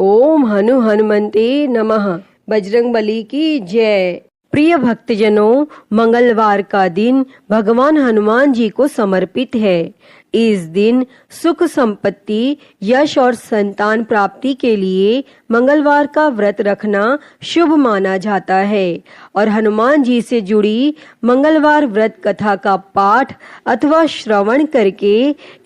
ओम हनुमन्ते नमः। बजरंगबली की जय। प्रिय भक्तजनों, मंगलवार का दिन भगवान हनुमान जी को समर्पित है। इस दिन सुख संपत्ति, यश और संतान प्राप्ति के लिए मंगलवार का व्रत रखना शुभ माना जाता है और हनुमान जी से जुड़ी मंगलवार व्रत कथा का पाठ अथवा श्रवण करके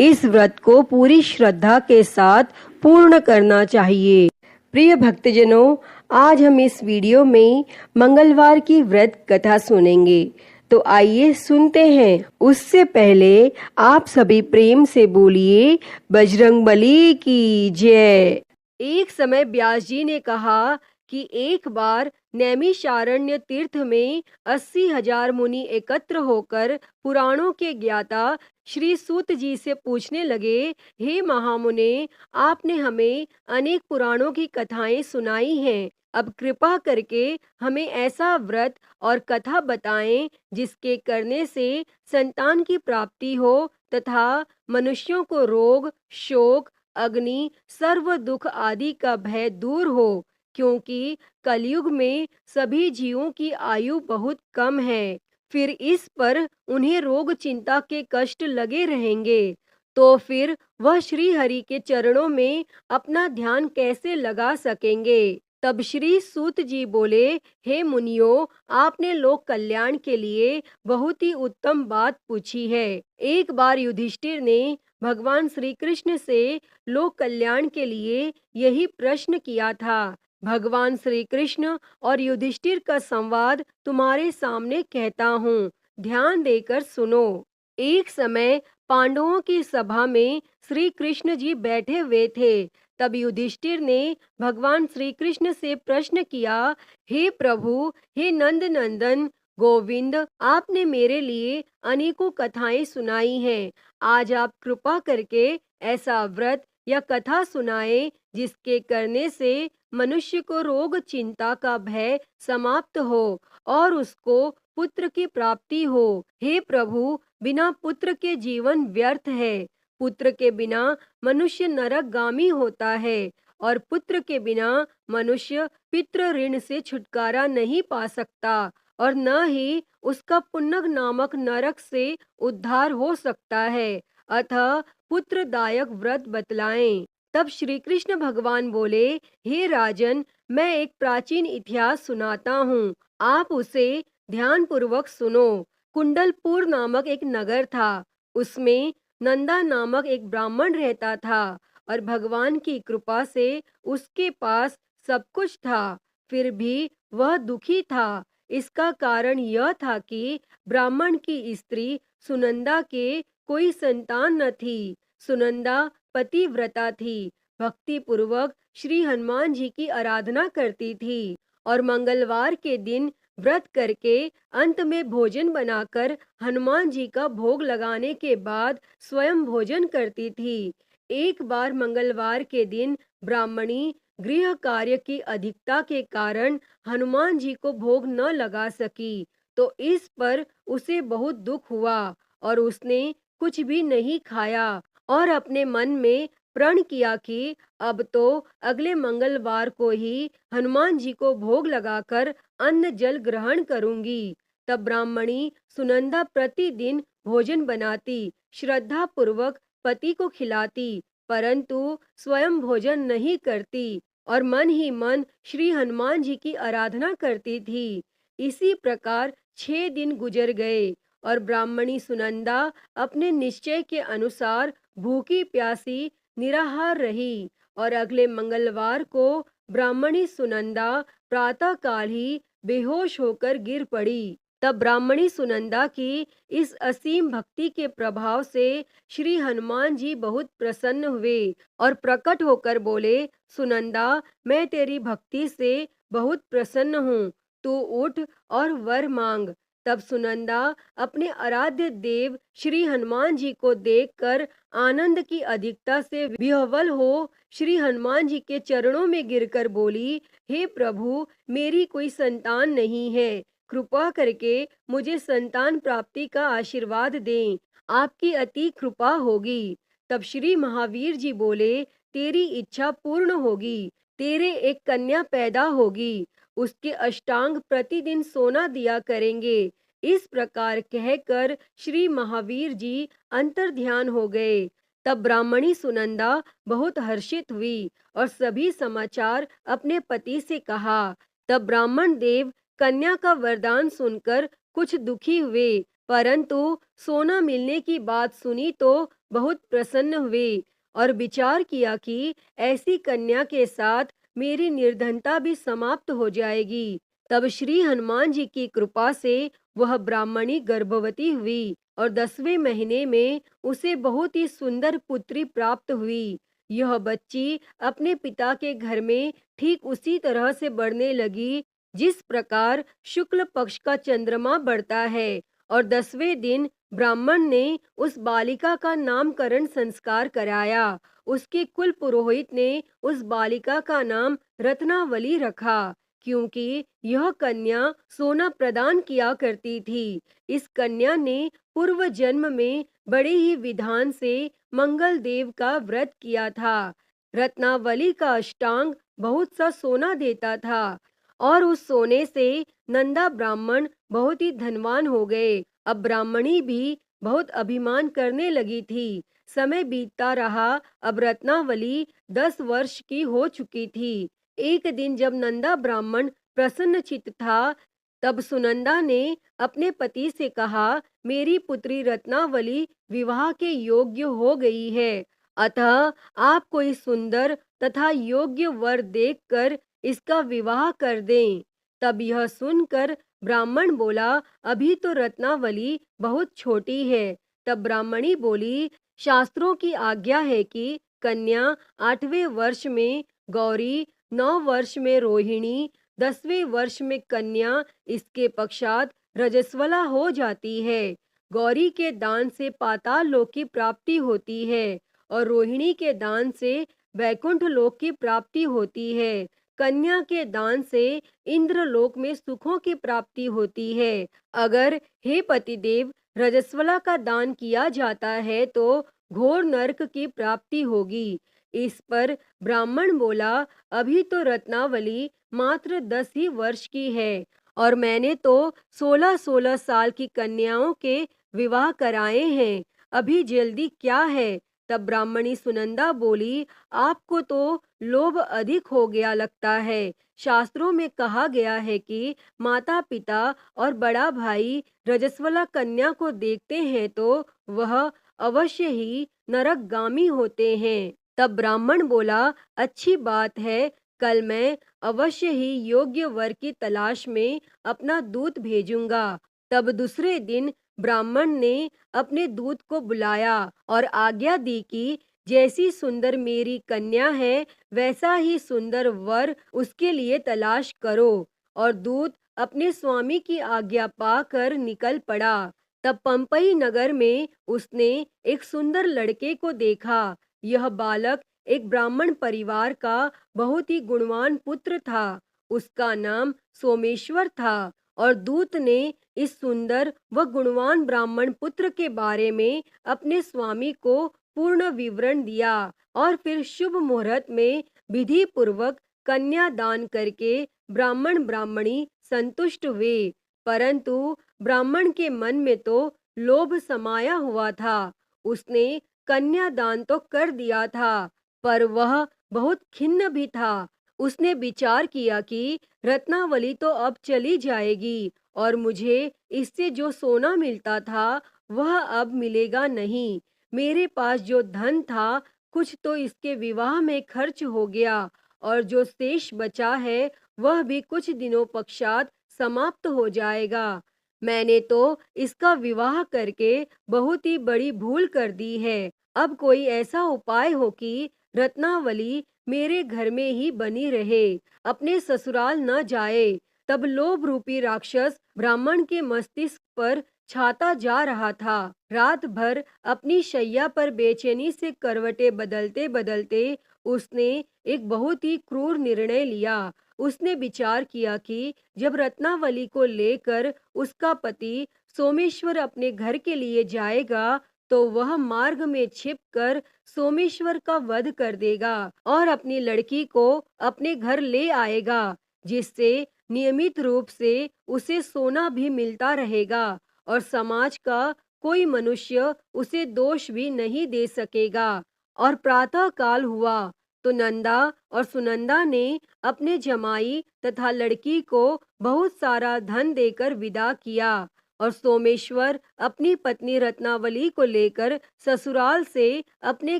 इस व्रत को पूरी श्रद्धा के साथ पूर्ण करना चाहिए। प्रिय भक्तजनों, आज हम इस वीडियो में मंगलवार की व्रत कथा सुनेंगे, तो आइए सुनते हैं। उससे पहले आप सभी प्रेम से बोलिए बजरंगबली की जय। एक समय व्यास जी ने कहा कि एक बार नैमिषारण्य तीर्थ में 80,000 मुनि एकत्र होकर पुराणों के ज्ञाता श्री सूत जी से पूछने लगे, हे महामुने, आपने हमें अनेक पुराणों की कथाएं सुनाई हैं। अब कृपा करके हमें ऐसा व्रत और कथा बताएं जिसके करने से संतान की प्राप्ति हो तथा मनुष्यों को रोग, शोक, अग्नि, सर्व दुख आदि का भय दूर हो, क्योंकि कलयुग में सभी जीवों की आयु बहुत कम है। फिर इस पर उन्हें रोग चिंता के कष्ट लगे रहेंगे, तो फिर वह श्री हरि के चरणों में अपना ध्यान कैसे लगा सकेंगे। तब श्री सूत जी बोले, हे मुनियों, आपने लोक कल्याण के लिए बहुत ही उत्तम बात पूछी है। एक बार युधिष्ठिर ने भगवान श्री कृष्ण से लोक कल्याण के लिए यही प्रश्न किया था। भगवान श्री कृष्ण और युधिष्ठिर का संवाद तुम्हारे सामने कहता हूँ, ध्यान देकर सुनो। एक समय पांडवों की सभा में श्री कृष्ण जी बैठे हुए थे। तब युधिष्ठिर ने भगवान श्री कृष्ण से प्रश्न किया, हे प्रभु, हे नंद नंदन गोविंद, आपने मेरे लिए अनेकों कथाएं सुनाई हैं। आज आप कृपा करके ऐसा व्रत या कथा सुनाएं जिसके करने से मनुष्य को रोग चिंता का भय समाप्त हो और उसको पुत्र की प्राप्ति हो। हे प्रभु, बिना पुत्र के जीवन व्यर्थ है। पुत्र के बिना मनुष्य नरकगामी होता है और पुत्र के बिना मनुष्य पितृ ऋण से छुटकारा नहीं पा सकता और न ही उसका पुण्य नामक नरक से उद्धार हो सकता है। अतः पुत्रदायक व्रत बतलाएं। तब श्री कृष्ण भगवान बोले, हे राजन, मैं एक प्राचीन इतिहास सुनाता हूँ, आप उसे ध्यान पूर्वक सुनो। कुंडलपुर नामक एक नगर था। उसमें नंदा नामक एक ब्राह्मण रहता था और भगवान की कृपा से उसके पास सब कुछ था। फिर भी वह दुखी था। इसका कारण यह था कि ब्राह्मण की स्त्री सुनंदा के कोई संतान न थी। सुनंदा पतिव्रता थी, भक्ति पूर्वक श्री हनुमान जी की आराधना करती थी और मंगलवार के दिन व्रत करके अंत में भोजन बनाकर हनुमान जी का भोग लगाने के बाद स्वयं भोजन करती थी। एक बार मंगलवार के दिन ब्राह्मणी गृह कार्य की अधिकता के कारण हनुमान जी को भोग न लगा सकी, तो इस पर उसे बहुत दुख हुआ और उसने कुछ भी नहीं खाया और अपने मन में प्रण किया कि अब तो अगले मंगलवार को ही हनुमान जी को भोग लगाकर अन्न जल ग्रहण करूंगी। तब ब्राह्मणी सुनंदा प्रतिदिन भोजन बनाती, श्रद्धा पूर्वक पति को खिलाती, परंतु स्वयं भोजन नहीं करती और मन ही मन श्री हनुमान जी की आराधना करती थी। इसी प्रकार 6 दिन गुजर गए और ब्राह्मणी सुनंदा अपने निश्चय के अनुसार भूखी प्यासी निराहार रही और अगले मंगलवार को ब्राह्मणी सुनंदा प्रातः काल ही बेहोश होकर गिर पड़ी। तब ब्राह्मणी सुनंदा की इस असीम भक्ति के प्रभाव से श्री हनुमान जी बहुत प्रसन्न हुए और प्रकट होकर बोले, सुनंदा, मैं तेरी भक्ति से बहुत प्रसन्न हूँ, तू उठ और वर मांग। तब सुनंदा अपने आराध्य देव श्री हनुमान जी को देखकर आनंद की अधिकता से विह्वल हो श्री हनुमान जी के चरणों में गिरकर बोली, हे प्रभु, मेरी कोई संतान नहीं है, कृपा करके मुझे संतान प्राप्ति का आशीर्वाद दें, आपकी अति कृपा होगी। तब श्री महावीर जी बोले, तेरी इच्छा पूर्ण होगी, तेरे एक कन्या पैदा होगी, उसके अष्टांग प्रतिदिन सोना दिया करेंगे। इस प्रकार कहकर श्री महावीर जी अंतर्ध्यान हो गए। तब ब्राह्मणी सुनंदा बहुत हर्षित हुई और सभी समाचार अपने पति से कहा। तब ब्राह्मण देव कन्या का वरदान सुनकर कुछ दुखी हुए, परंतु सोना मिलने की बात सुनी तो बहुत प्रसन्न हुए और विचार किया कि ऐसी कन्या के साथ मेरी निर्धनता भी समाप्त हो जाएगी। तब श्री हनुमान जी की कृपा से वह ब्राह्मणी गर्भवती हुई और 10वें महीने में उसे बहुत ही सुंदर पुत्री प्राप्त हुई। यह बच्ची अपने पिता के घर में ठीक उसी तरह से बढ़ने लगी जिस प्रकार शुक्ल पक्ष का चंद्रमा बढ़ता है। और 10वें दिन ब्राह्मण ने उस बालिका का नामकरण संस्कार कराया। उसके कुल पुरोहित ने उस बालिका का नाम रत्नावली रखा, क्योंकि यह कन्या सोना प्रदान किया करती थी। इस कन्या ने पूर्व जन्म में बड़े ही विधान से मंगल देव का व्रत किया था। रत्नावली का अष्टांग बहुत सा सोना देता था और उस सोने से नंदा ब्राह्मण बहुत ही धनवान हो गए। अब ब्राह्मणी भी बहुत अभिमान करने लगी थी। समय बीतता रहा। अब रत्नावली 10 वर्ष की हो चुकी थी। एक दिन जब नंदा ब्राह्मण प्रसन्न चित्त था, तब सुनंदा ने अपने पति से कहा, मेरी पुत्री रत्नावली विवाह के योग्य हो गई है, अतः आप कोई सुंदर तथा योग्य वर देखकर इसका विवाह कर दें। तब यह सुनकर ब्राह्मण बोला, अभी तो रत्नावली बहुत छोटी है। तब ब्राह्मणी बोली, शास्त्रों की आज्ञा है कि कन्या 8वें वर्ष में गौरी, 9 वर्ष में रोहिणी, 10वें वर्ष में कन्या, इसके पश्चात रजस्वला हो जाती है। गौरी के दान से पाताल लोक की प्राप्ति होती है और रोहिणी के दान से वैकुंठ लोक की प्राप्ति होती है। कन्या के दान से इंद्रलोक में सुखों की प्राप्ति होती है। अगर हे पतिदेव रजस्वला का दान किया जाता है तो घोर नरक की प्राप्ति होगी। इस पर ब्राह्मण बोला, अभी तो रत्नावली मात्र 10 ही वर्ष की है और मैंने तो 16-16 साल की कन्याओं के विवाह कराए हैं, अभी जल्दी क्या है। तब ब्राह्मणी सुनंदा बोली, आपको तो लोभ अधिक हो गया लगता है। शास्त्रों में कहा गया है कि माता पिता और बड़ा भाई रजस्वला कन्या को देखते हैं तो वह अवश्य ही नरकगामी होते हैं। तब ब्राह्मण बोला, अच्छी बात है, कल मैं अवश्य ही योग्य वर की तलाश में अपना दूत भेजूंगा। तब दूसरे दिन ब्राह्मण ने अपने दूत को बुलाया और आज्ञा दी कि जैसी सुंदर मेरी कन्या है वैसा ही सुंदर वर उसके लिए तलाश करो। और दूत अपने स्वामी की आज्ञा पाकर निकल पड़ा। तब पंपई नगर में उसने एक सुंदर लड़के को देखा। यह बालक एक ब्राह्मण परिवार का बहुत ही गुणवान पुत्र था। उसका नाम सोमेश्वर था और दूत ने इस सुंदर व गुणवान ब्राह्मण पुत्र के बारे में अपने स्वामी को पूर्ण विवरण दिया और फिर शुभ मुहूर्त में विधि पूर्वक कन्या दान करके ब्राह्मण ब्राह्मणी संतुष्ट हुए। परंतु ब्राह्मण के मन में तो लोभ समाया हुआ था। उसने कन्या दान तो कर दिया था, पर वह बहुत खिन्न भी था। उसने विचार किया कि रत्नावली तो अब चली जाएगी और मुझे इससे जो सोना मिलता था वह अब मिलेगा नहीं। मेरे पास जो धन था कुछ तो इसके विवाह में खर्च हो गया और जो शेष बचा है वह भी कुछ दिनों पश्चात समाप्त हो जाएगा। मैंने तो इसका विवाह करके बहुत ही बड़ी भूल कर दी है। अब कोई ऐसा उपाय हो कि रत्नावली मेरे घर में ही बनी रहे, अपने ससुराल न जाए। तब लोभ रूपी राक्षस ब्राह्मण के मस्तिष्क पर छाता जा रहा था। रात भर अपनी शैया पर बेचैनी से करवटें बदलते बदलते उसने एक बहुत ही क्रूर निर्णय लिया। उसने विचार किया कि जब रत्नावली को लेकर उसका पति सोमेश्वर अपने घर के लिए जाएगा तो वह मार्ग में छिपकर सोमेश्वर का वध कर देगा और अपनी लड़की को अपने घर ले आएगा, जिससे नियमित रूप से उसे सोना भी मिलता रहेगा और समाज का कोई मनुष्य उसे दोष भी नहीं दे सकेगा। और प्रातः काल हुआ तो नंदा और सुनंदा ने अपने जमाई तथा लड़की को बहुत सारा धन देकर विदा किया और सोमेश्वर अपनी पत्नी रत्नावली को लेकर ससुराल से अपने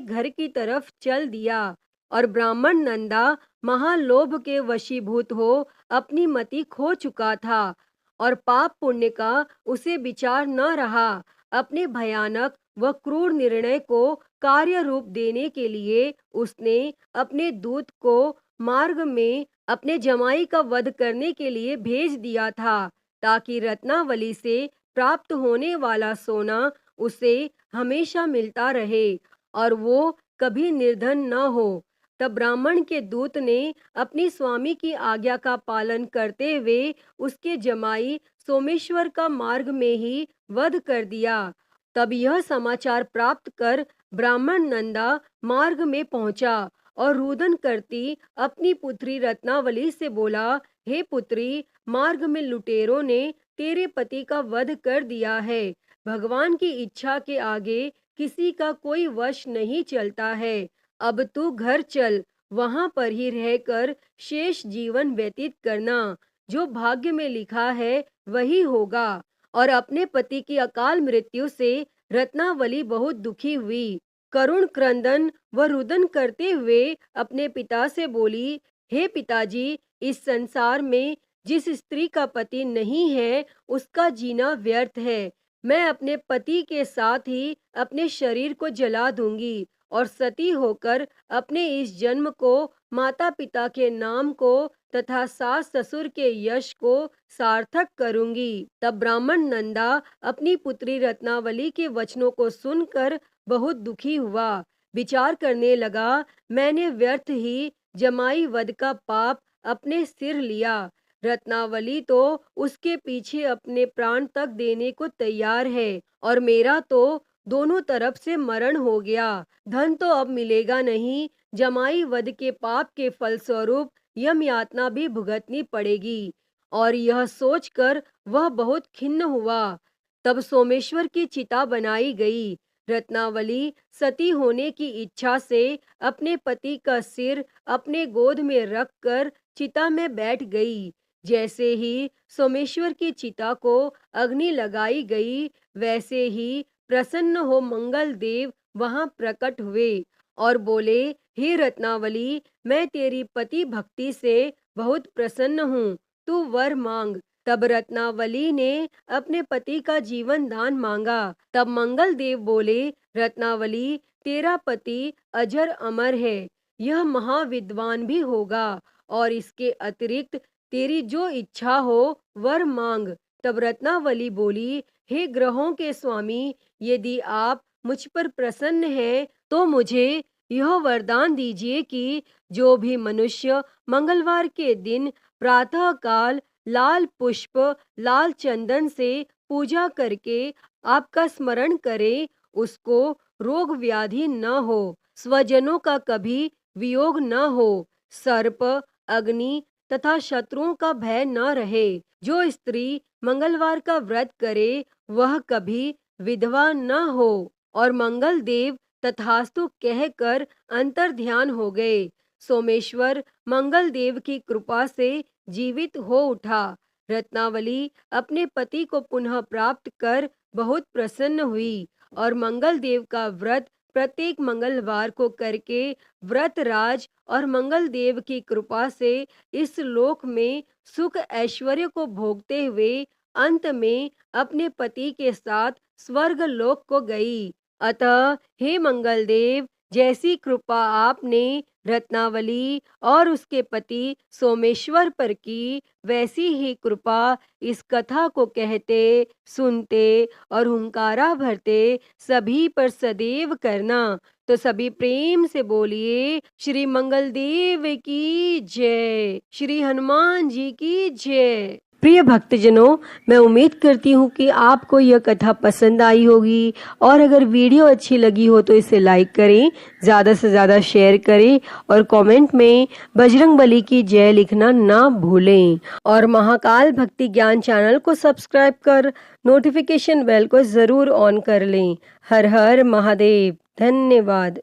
घर की तरफ चल दिया। और ब्राह्मण नंदा महालोभ के वशीभूत हो अपनी मति खो चुका था और पाप पुण्य का उसे विचार न रहा। अपने भयानक व क्रूर निर्णय को कार्य रूप देने के लिए उसने अपने दूत को मार्ग में अपने जमाई का वध करने के लिए भेज दिया था, ताकि रत्नावली से प्राप्त होने वाला सोना उसे हमेशा मिलता रहे और वो कभी निर्धन न हो। तब ब्राह्मण के दूत ने अपनी स्वामी की आज्ञा का पालन करते हुए उसके जमाई सोमेश्वर का मार्ग में ही वध कर दिया। तब यह समाचार प्राप्त कर ब्राह्मण नंदा मार्ग में पहुंचा और रुदन करती अपनी पुत्री रत्नावली से बोला, हे पुत्री, मार्ग में लुटेरों ने तेरे पति का वध कर दिया है। भगवान की इच्छा के आगे किसी का कोई वश नहीं चलता है। अब तू घर चल, वहां पर ही रहकर शेष जीवन व्यतीत करना। जो भाग्य में लिखा है वही होगा। और अपने पति की अकाल मृत्यु से रत्नावली बहुत दुखी हुई। करुण क्रंदन व रुदन करते हुए अपने पिता से बोली, हे पिताजी, इस संसार में जिस स्त्री का पति नहीं है उसका जीना व्यर्थ है। मैं अपने पति के साथ ही अपने शरीर को जला दूंगी और सती होकर अपने इस जन्म को, माता पिता के नाम को तथा सास ससुर के यश को सार्थक करूंगी। तब ब्राह्मण नंदा अपनी पुत्री रत्नावली के वचनों को सुनकर बहुत दुखी हुआ। विचार करने लगा, मैंने व्यर्थ ही जमाई वध का पाप अपने सिर लिया। रत्नावली तो उसके पीछे अपने प्राण तक देने को तैयार है और मेरा तो दोनों तरफ से मरण हो गया। धन तो अब मिलेगा नहीं, जमाई वध के पाप के फलस्वरूप यम यातना भी भुगतनी पड़ेगी। और यह सोचकर वह बहुत खिन्न हुआ। तब सोमेश्वर की चिता बनाई गई। रत्नावली सती होने की इच्छा से अपने पति का सिर अपने गोद में रखकर चिता में बैठ गई। जैसे ही सोमेश्वर की चिता को अग्नि लगाई गई, वैसे ही प्रसन्न हो मंगल देव वहां प्रकट हुए और बोले, हे रत्नावली, मैं तेरी पति भक्ति से बहुत प्रसन्न हूँ, तू वर मांग। तब रत्नावली ने अपने पति का जीवन दान मांगा। तब मंगल देव बोले, रत्नावली, तेरा पति अजर अमर है, यह महाविद्वान भी होगा और इसके अतिरिक्त तेरी जो इच्छा हो वर मांग। तब रत्नावली बोली, हे ग्रहों के स्वामी, यदि आप मुझ पर प्रसन्न हैं तो मुझे यह वरदान दीजिए कि जो भी मनुष्य मंगलवार के दिन प्रातः काल लाल पुष्प लाल चंदन से पूजा करके आपका स्मरण करे, उसको रोग व्याधि न हो, स्वजनों का कभी वियोग न हो, सर्प अग्नि तथा शत्रुओं का भय न रहे। जो स्त्री मंगलवार का व्रत करे वह कभी विधवा न हो। और मंगल देव तथास्तु कहकर अंतर ध्यान हो गए। सोमेश्वर मंगल देव की कृपा से जीवित हो उठा। रत्नावली अपने पति को पुनः प्राप्त कर बहुत प्रसन्न हुई और मंगल देव का व्रत प्रत्येक मंगलवार को करके व्रत राज और मंगल देव की कृपा से इस लोक में सुख ऐश्वर्य को भोगते हुए अंत में अपने पति के साथ स्वर्ग लोक को गई। अतः हे मंगल देव, जैसी कृपा आपने रत्नावली और उसके पति सोमेश्वर पर की, वैसी ही कृपा इस कथा को कहते, सुनते और हुंकारा भरते सभी पर सदैव करना। तो सभी प्रेम से बोलिए, श्री मंगल देव की जय, श्री हनुमान जी की जय। प्रिय भक्तजनों, मैं उम्मीद करती हूँ कि आपको यह कथा पसंद आई होगी और अगर वीडियो अच्छी लगी हो तो इसे लाइक करें, ज़्यादा से ज़्यादा शेयर करें और कमेंट में बजरंग बली की जय लिखना ना भूलें और महाकाल भक्ति ज्ञान चैनल को सब्सक्राइब कर नोटिफिकेशन बेल को ज़रूर ऑन कर लें। हर हर महादेव। धन्यवाद।